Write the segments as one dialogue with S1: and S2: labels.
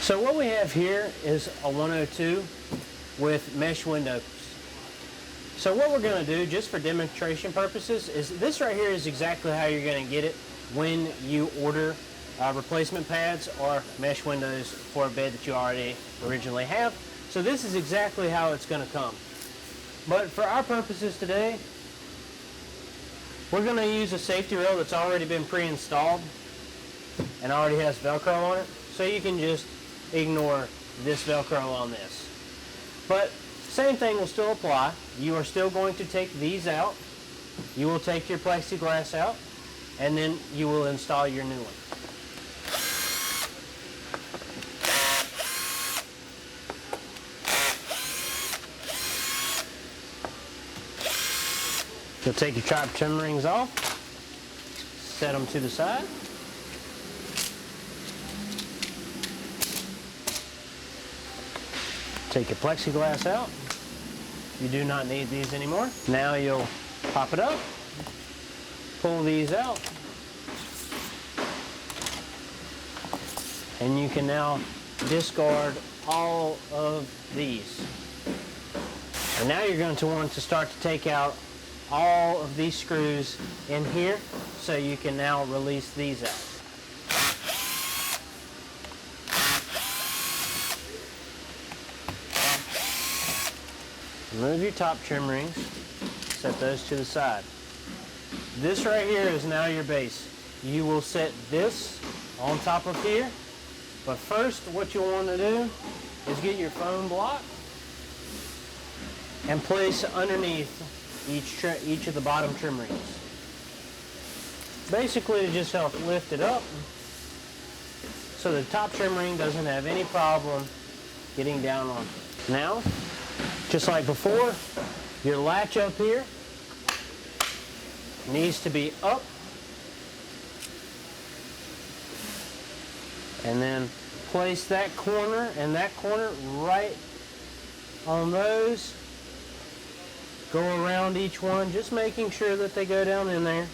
S1: So what we have here is a 102 with mesh windows. So what we're going to do, just for demonstration purposes, is this right here is exactly how you're going to get it when you order replacement pads or mesh windows for a bed that you already originally have. So this is exactly how it's going to come. But for our purposes today, we're going to use a safety rail that's already been pre-installed and already has Velcro on it. So you can just ignore this Velcro on this. But same thing will still apply. You are still going to take these out. You will take your plexiglass out, and then you will install your new one. You'll take your top trim rings off, set them to the side. Take your plexiglass out. You do not need these anymore. Now you'll pop it up, pull these out, and you can now discard all of these. And now you're going to want to start to take out all of these screws in here, so you can now release these out. Remove your top trim rings, set those to the side. This right here is now your base. You will set this on top of here, but first what you'll want to do is get your foam block and place underneath each of the bottom trim rings. Basically to just help lift it up so the top trim ring doesn't have any problem getting down on it. Now, just like before, your latch up here needs to be up, and then place that corner and that corner right on those. Go around each one, just making sure that they go down in there,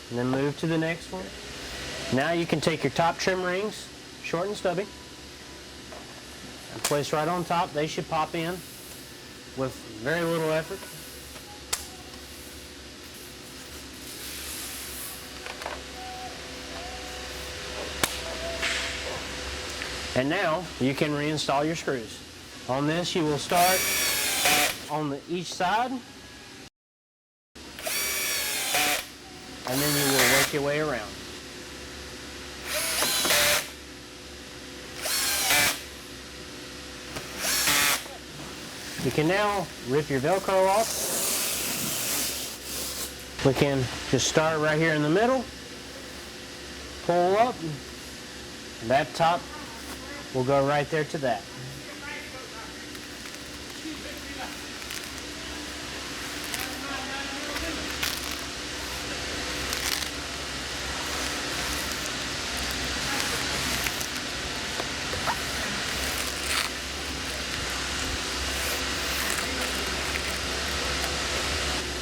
S1: and then move to the next one. Now you can take your top trim rings, short and stubby, and place right on top. They should pop in with very little effort. And now you can reinstall your screws. On this you will start on each side, and then you will work your way around. You can now rip your Velcro off. We can just start right here in the middle, pull up, and that top will go right there to that.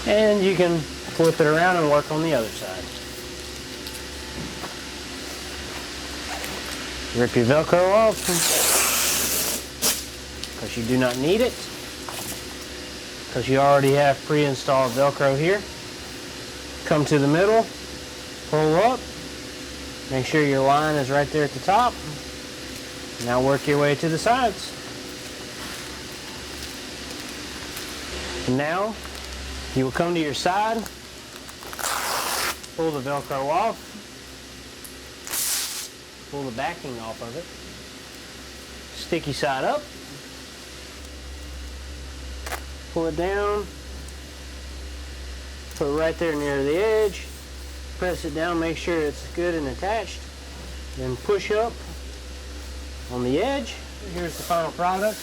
S1: And you can flip it around and work on the other side. Rip your Velcro off, because you do not need it, because you already have pre-installed Velcro here. Come to the middle, pull up, make sure your line is right there at the top. Now work your way to the sides. And now you will come to your side, pull the Velcro off, pull the backing off of it, sticky side up, pull it down, put it right there near the edge, press it down, make sure it's good and attached, then push up on the edge. Here's the final product.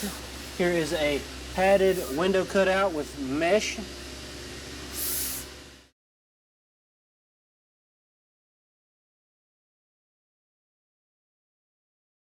S1: Here is a padded window cutout with mesh